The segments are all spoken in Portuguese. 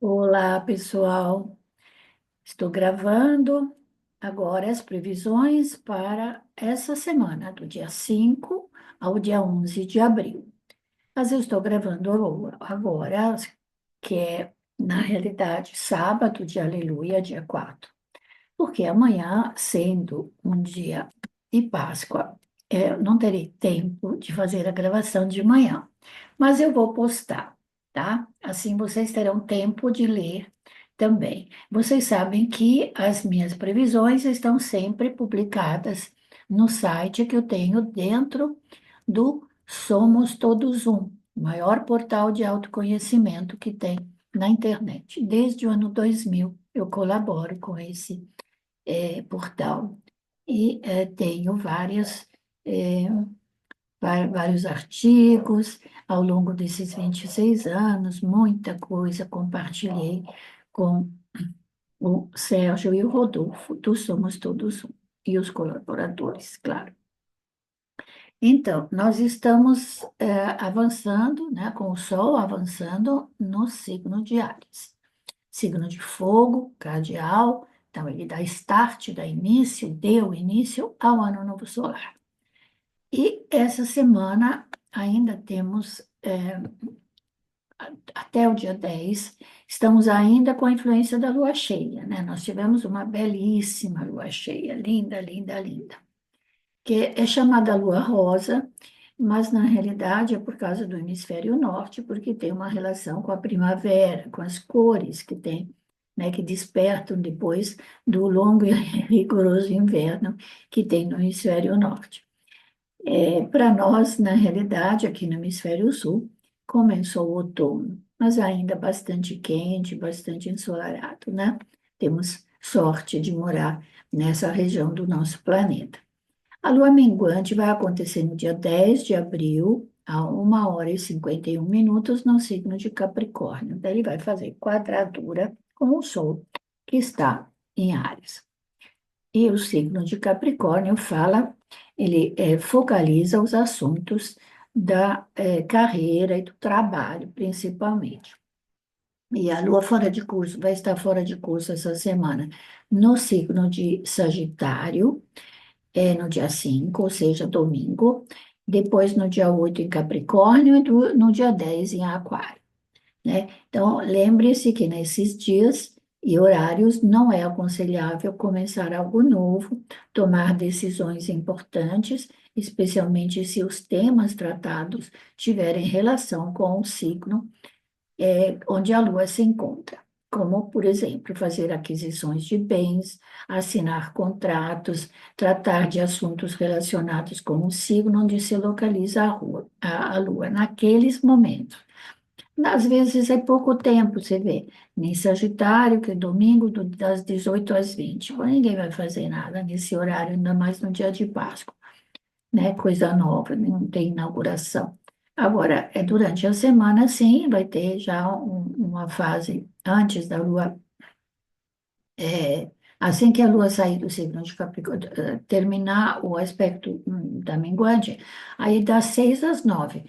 Olá, pessoal. Estou gravando agora as previsões para essa semana, do dia 5 ao dia 11 de abril. Mas eu estou gravando agora, que é, na realidade, sábado de Aleluia, dia 4, porque amanhã, sendo um dia de Páscoa, eu não terei tempo de fazer a gravação de manhã, mas eu vou postar, tá? Assim vocês terão tempo de ler também. Vocês sabem que as minhas previsões estão sempre publicadas no site que eu tenho dentro do Somos Todos Um, o maior portal de autoconhecimento que tem na internet. Desde o ano 2000 eu colaboro com esse portal e tenho vários artigos ao longo desses 26 anos, muita coisa compartilhei com o Sérgio e o Rodolfo, do Somos Todos Um, e os colaboradores, claro. Então, nós estamos avançando, né, com o Sol avançando no signo de Áries. Signo de fogo, cardial, então ele dá start, dá início, deu início ao ano novo solar. E essa semana ainda temos, até o dia 10, estamos ainda com a influência da lua cheia, né? Nós tivemos uma belíssima lua cheia, linda, linda, linda, que é chamada lua rosa, mas na realidade é por causa do hemisfério norte, porque tem uma relação com a primavera, com as cores que tem, né, que despertam depois do longo e rigoroso inverno que tem no hemisfério norte. Para nós, na realidade, aqui no hemisfério sul, começou o outono, mas ainda bastante quente, bastante ensolarado, né? Temos sorte de morar nessa região do nosso planeta. A lua minguante vai acontecer no dia 10 de abril, a 1h51, no signo de Capricórnio. Daí ele vai fazer quadratura com o Sol, que está em Áries. E o signo de Capricórnio ele focaliza os assuntos da carreira e do trabalho, principalmente. E a lua fora de curso vai estar fora de curso essa semana no signo de Sagitário, no dia 5, ou seja, domingo, depois no dia 8 em Capricórnio e no dia 10 em Aquário, né? Então, lembre-se que nesses dias e horários não é aconselhável começar algo novo, tomar decisões importantes, especialmente se os temas tratados tiverem relação com o signo onde a Lua se encontra, como, por exemplo, fazer aquisições de bens, assinar contratos, tratar de assuntos relacionados com o signo onde se localiza a Lua, naqueles momentos. Às vezes é pouco tempo, você vê, em Sagitário, que é domingo, das 18 às 20. Bom, ninguém vai fazer nada nesse horário, ainda mais no dia de Páscoa, né? Coisa nova, não tem inauguração. Agora, durante a semana, sim, vai ter já uma fase antes da Lua, assim que a Lua sair do signo de Capricórnio, terminar o aspecto da minguante, aí das 6 às 9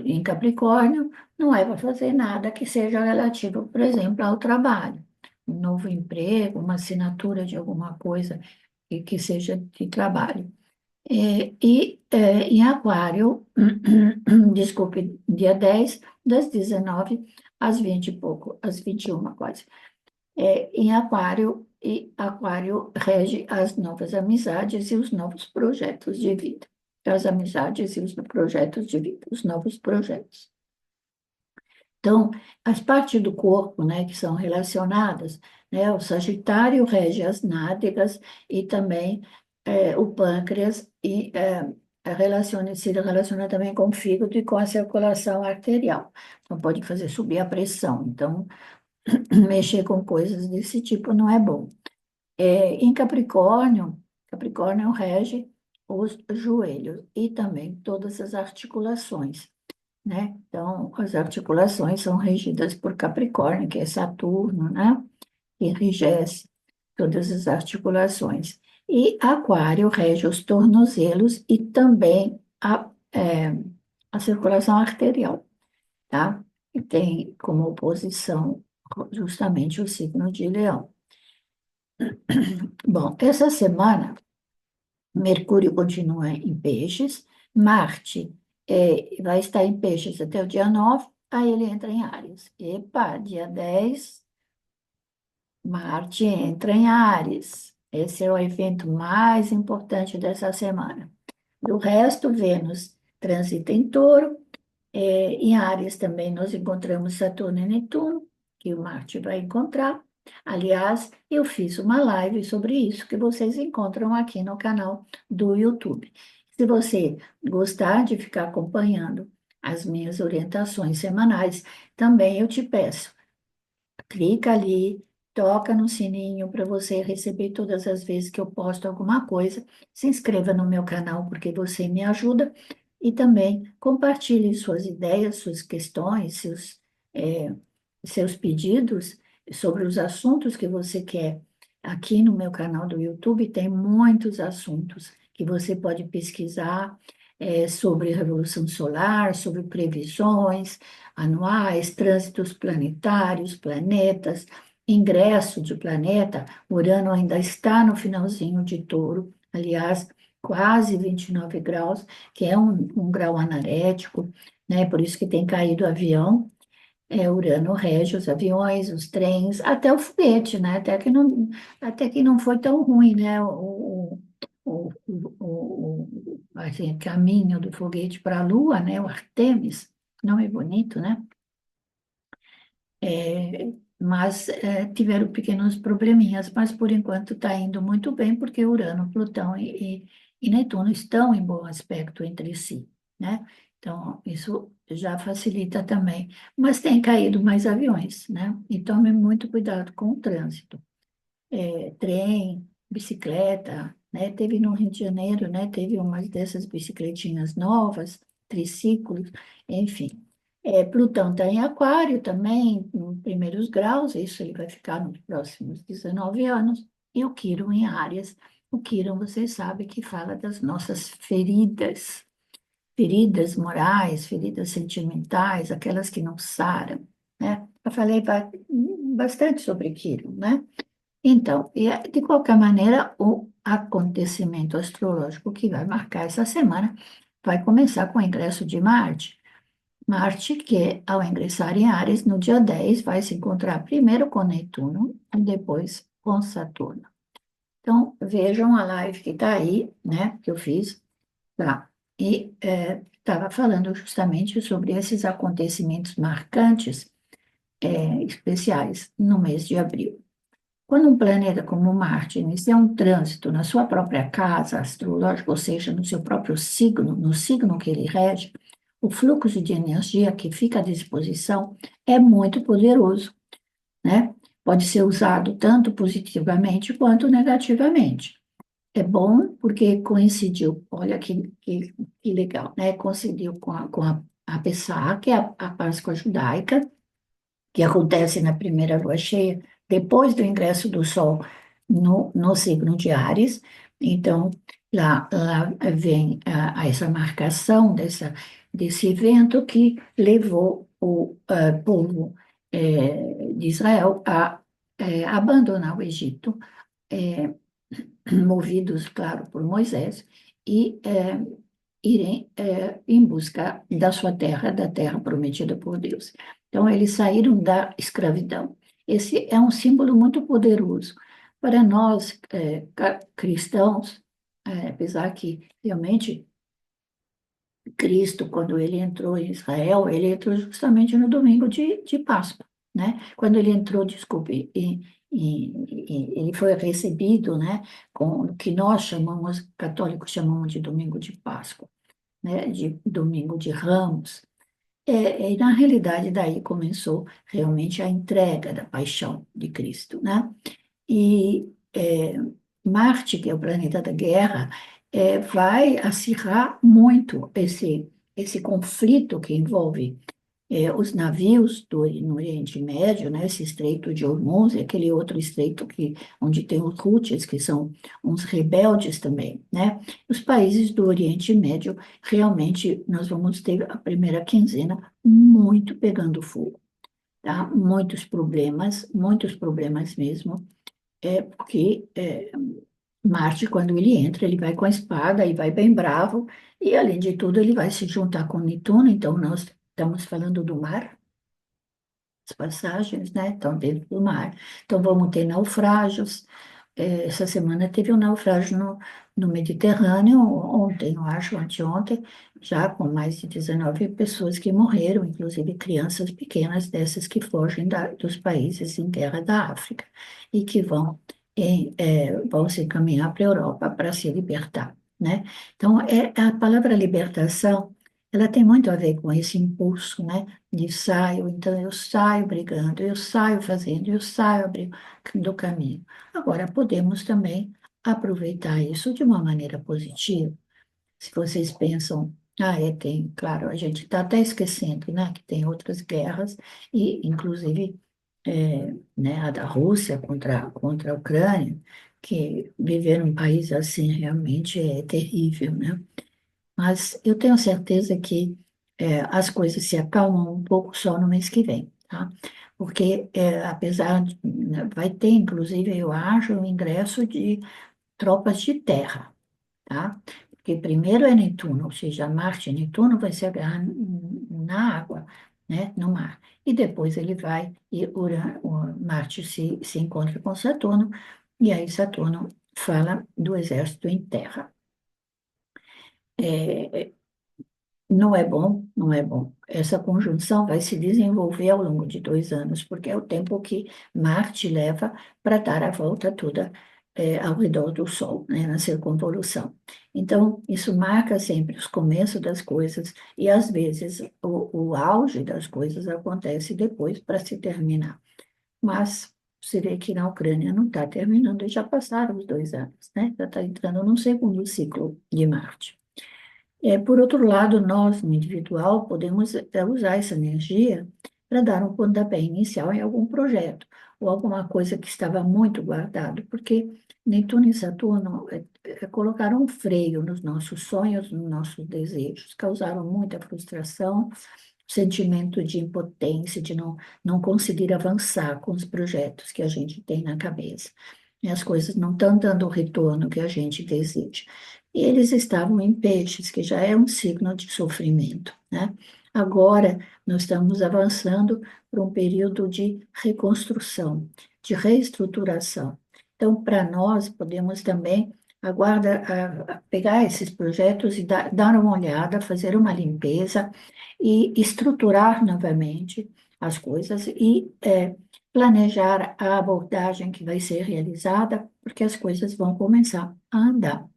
em Capricórnio, não é para fazer nada que seja relativo, por exemplo, ao trabalho. Um novo emprego, uma assinatura de alguma coisa que seja de trabalho. Em Aquário, desculpe, dia 10, das 19 às 20 e pouco, às 21 quase. Em Aquário, e Aquário rege as novas amizades e os novos projetos de vida. As amizades e os projetos de vida, os novos projetos. Então, as partes do corpo, né, que são relacionadas, né, o Sagitário rege as nádegas e também o pâncreas se relaciona também com o fígado e com a circulação arterial. Então, pode fazer subir a pressão. Então, mexer com coisas desse tipo não é bom. Em Capricórnio, Capricórnio rege os joelhos e também todas as articulações, né? Então, as articulações são regidas por Capricórnio, que é Saturno, né? Que enrijece todas as articulações. E Aquário rege os tornozelos e também a circulação arterial, tá? E tem como oposição justamente o signo de Leão. Bom, essa semana, Mercúrio continua em Peixes, Marte vai estar em Peixes até o dia 9, aí ele entra em Áries. Epa, dia 10, Marte entra em Áries. Esse é o evento mais importante dessa semana. Do resto, Vênus transita em Touro. Em Áries também nós encontramos Saturno e Netuno, que o Marte vai encontrar. Aliás, eu fiz uma live sobre isso que vocês encontram aqui no canal do YouTube. Se você gostar de ficar acompanhando as minhas orientações semanais, também eu te peço, clica ali, toca no sininho para você receber todas as vezes que eu posto alguma coisa. Se inscreva no meu canal porque você me ajuda e também compartilhe suas ideias, suas questões, eh, seus pedidos sobre os assuntos que você quer. Aqui no meu canal do YouTube tem muitos assuntos que você pode pesquisar, sobre revolução solar, sobre previsões anuais, trânsitos planetários, planetas, ingresso de planeta. Urano ainda está no finalzinho de Touro, aliás, quase 29 graus, que é um grau anarético, né? Por isso que tem caído avião. Urano rege os aviões, os trens, até o foguete, né? Até que não foi tão ruim, né? Assim, o caminho do foguete para a Lua, né? O Artemis, nome bonito, né? Mas tiveram pequenos probleminhas, mas por enquanto está indo muito bem, porque Urano, Plutão e Netuno estão em bom aspecto entre si, né? Então, isso já facilita também. Mas tem caído mais aviões, né? E tome muito cuidado com o trânsito. Trem, bicicleta, né? Teve no Rio de Janeiro, né? Teve umas dessas bicicletinhas novas, triciclos, enfim. Plutão está em Aquário também, em primeiros graus, isso ele vai ficar nos próximos 19 anos, e o Quirón em Áries. O Quirón, vocês sabem que fala das nossas feridas, feridas morais, feridas sentimentais, aquelas que não saram, né? Eu falei bastante sobre Quirón, né? Então, de qualquer maneira, o acontecimento astrológico que vai marcar essa semana vai começar com o ingresso de Marte. Marte, que ao ingressar em Áries, no dia 10, vai se encontrar primeiro com Netuno e depois com Saturno. Então, vejam a live que está aí, né, que eu fiz, tá? E estava falando justamente sobre esses acontecimentos marcantes, especiais, no mês de abril. Quando um planeta como Marte inicia um trânsito na sua própria casa astrológica, ou seja, no seu próprio signo, no signo que ele rege, o fluxo de energia que fica à disposição é muito poderoso, né? Pode ser usado tanto positivamente quanto negativamente. É bom porque coincidiu, olha que legal, né? Coincidiu com a Pessah, que é a Páscoa judaica, que acontece na primeira lua cheia, depois do ingresso do Sol no signo de Áries. Então, lá vem essa marcação desse evento que levou o povo de Israel a abandonar o Egito, eh, movidos, claro, por Moisés, e irem em busca da sua terra, da terra prometida por Deus. Então, eles saíram da escravidão. Esse é um símbolo muito poderoso. Para nós, cristãos, apesar que realmente Cristo, quando ele entrou em Israel, ele entrou justamente no domingo de Páscoa, né? Quando ele entrou, desculpe, ele foi recebido, né, com o que nós chamamos, católicos chamamos de domingo de Páscoa, né, de domingo de Ramos. E na realidade, daí começou realmente a entrega da paixão de Cristo, né? E Marte, que é o planeta da guerra, vai acirrar muito esse conflito que envolve os navios no Oriente Médio, né, esse Estreito de Hormuz, e aquele outro estreito onde tem os Houthis, que são uns rebeldes também, né? Os países do Oriente Médio, realmente, nós vamos ter a primeira quinzena muito pegando fogo. tá? Muitos problemas mesmo, porque Marte, quando ele entra, ele vai com a espada e vai bem bravo, e além de tudo, ele vai se juntar com Netuno, então nós estamos falando do mar, as passagens, né, estão dentro do mar. Então vamos ter naufrágios. Essa semana teve um naufrágio no Mediterrâneo, ontem, eu acho, anteontem, já com mais de 19 pessoas que morreram, inclusive crianças pequenas dessas que fogem dos países em guerra da África e que vão se encaminhar para a Europa para se libertar, né? Então, a palavra libertação, ela tem muito a ver com esse impulso, né? De saio, então eu saio brigando, eu saio fazendo, eu saio abrindo do caminho. Agora, podemos também aproveitar isso de uma maneira positiva. Se vocês pensam, tem, claro, a gente está até esquecendo, né, que tem outras guerras, e inclusive, né, a da Rússia contra a Ucrânia, que viver num país assim realmente é terrível, né? Mas eu tenho certeza que as coisas se acalmam um pouco só no mês que vem, tá? Porque, apesar de, né, vai ter, inclusive, eu acho, o ingresso de tropas de terra, tá? Porque primeiro é Netuno, ou seja, Marte e Netuno vai se agarrar na água, né? No mar. E depois ele vai, e o Marte se encontra com Saturno, e aí Saturno fala do exército em terra. É, Não é bom, não é bom. Essa conjunção vai se desenvolver ao longo de 2 anos, porque é o tempo que Marte leva para dar a volta toda ao redor do Sol, né, na circunvolução. Então, isso marca sempre os começos das coisas e, às vezes, o auge das coisas acontece depois para se terminar. Mas você vê que na Ucrânia não está terminando, e já passaram os 2 anos, né? Já está entrando num segundo ciclo de Marte. Por outro lado, nós, no individual, podemos usar essa energia para dar um pontapé inicial em algum projeto, ou alguma coisa que estava muito guardado, porque Netuno e Saturno colocaram um freio nos nossos sonhos, nos nossos desejos, causaram muita frustração, sentimento de impotência, de não conseguir avançar com os projetos que a gente tem na cabeça. E as coisas não estão dando o retorno que a gente deseja. E eles estavam em peixes, que já é um signo de sofrimento, né? Agora, nós estamos avançando para um período de reconstrução, de reestruturação. Então, para nós, podemos também pegar esses projetos e dar uma olhada, fazer uma limpeza e estruturar novamente as coisas e planejar a abordagem que vai ser realizada, porque as coisas vão começar a andar.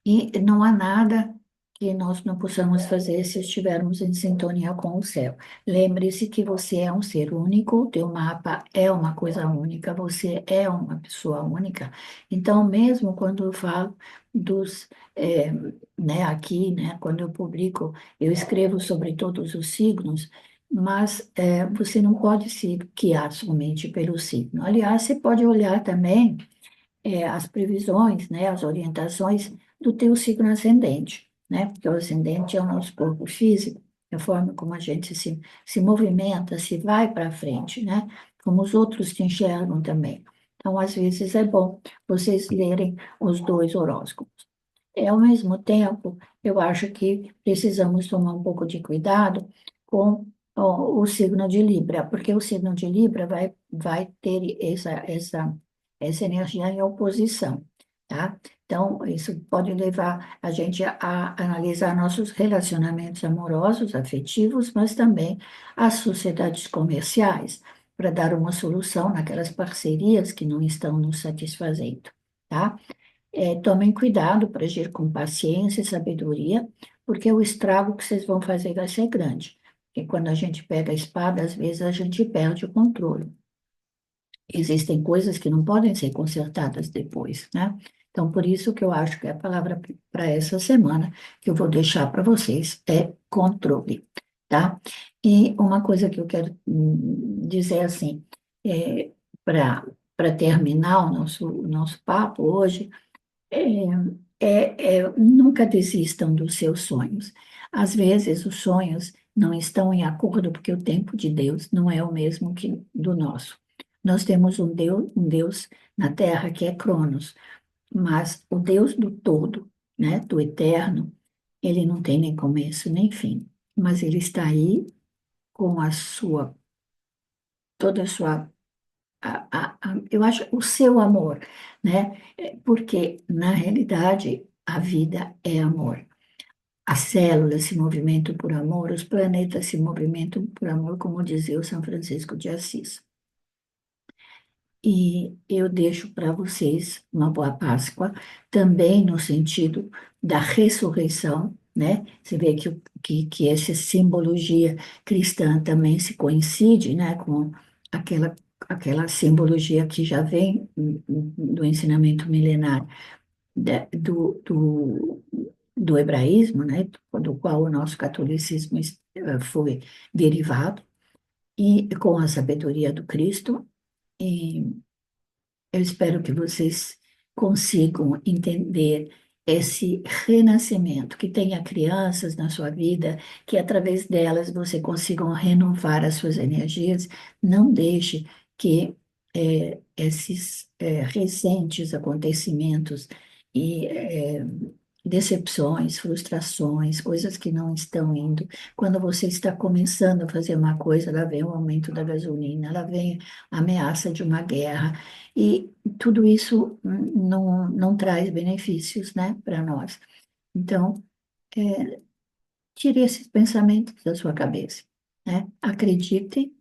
E não há nada que nós não possamos fazer se estivermos em sintonia com o céu. Lembre-se que você é um ser único, o teu mapa é uma coisa única, você é uma pessoa única. Então, mesmo quando eu falo dos, né, aqui, né, quando eu publico, eu escrevo sobre todos os signos, mas você não pode se guiar somente pelo signo. Aliás, você pode olhar também as previsões, né, as orientações do teu signo ascendente, né? Porque o ascendente é o nosso corpo físico, é a forma como a gente se movimenta, se vai para frente, né? Como os outros te enxergam também. Então, às vezes é bom vocês lerem os dois horóscopos. Ao mesmo tempo, eu acho que precisamos tomar um pouco de cuidado com o signo de Libra, porque o signo de Libra vai ter essa energia em oposição, tá? Então, isso pode levar a gente a analisar nossos relacionamentos amorosos, afetivos, mas também as sociedades comerciais, para dar uma solução naquelas parcerias que não estão nos satisfazendo, tá? Tomem cuidado para agir com paciência e sabedoria, porque o estrago que vocês vão fazer vai ser grande. Porque quando a gente pega a espada, às vezes a gente perde o controle. Existem coisas que não podem ser consertadas depois, né? Então, por isso que eu acho que a palavra para essa semana que eu vou deixar para vocês é controle, tá? E uma coisa que eu quero dizer assim, para terminar o nosso papo hoje, nunca desistam dos seus sonhos. Às vezes, os sonhos não estão em acordo, porque o tempo de Deus não é o mesmo que do nosso. Nós temos um Deus na Terra que é Cronos, mas o Deus do todo, né, do eterno, ele não tem nem começo nem fim, mas ele está aí com a sua, toda a sua, eu acho, o seu amor, né? Porque, na realidade, a vida é amor. As células se movimentam por amor, os planetas se movimentam por amor, como dizia o São Francisco de Assis. E eu deixo para vocês uma boa Páscoa, também no sentido da ressurreição, né? Você vê que essa simbologia cristã também se coincide, né, com aquela simbologia que já vem do ensinamento milenar do hebraísmo, né, do qual o nosso catolicismo foi derivado, e com a sabedoria do Cristo. E eu espero que vocês consigam entender esse renascimento, que tenha crianças na sua vida, que através delas você consigam renovar as suas energias. Não deixe que esses recentes acontecimentos e decepções, frustrações, coisas que não estão indo. Quando você está começando a fazer uma coisa, lá vem o aumento da gasolina, lá vem a ameaça de uma guerra, e tudo isso não traz benefícios, né, para nós. Então, é, tire esses pensamentos da sua cabeça, né? Acredite,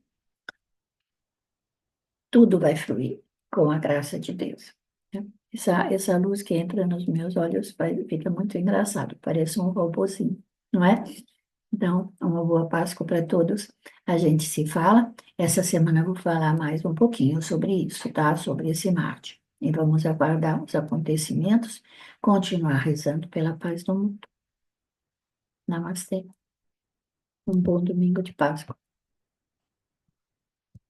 tudo vai fluir com a graça de Deus, né? Essa luz que entra nos meus olhos fica muito engraçado, parece um robozinho, não é? Então, uma boa Páscoa para todos. A gente se fala. Essa semana eu vou falar mais um pouquinho sobre isso, tá? Sobre esse Marte. E vamos aguardar os acontecimentos, continuar rezando pela paz do mundo. Namastê. Um bom domingo de Páscoa.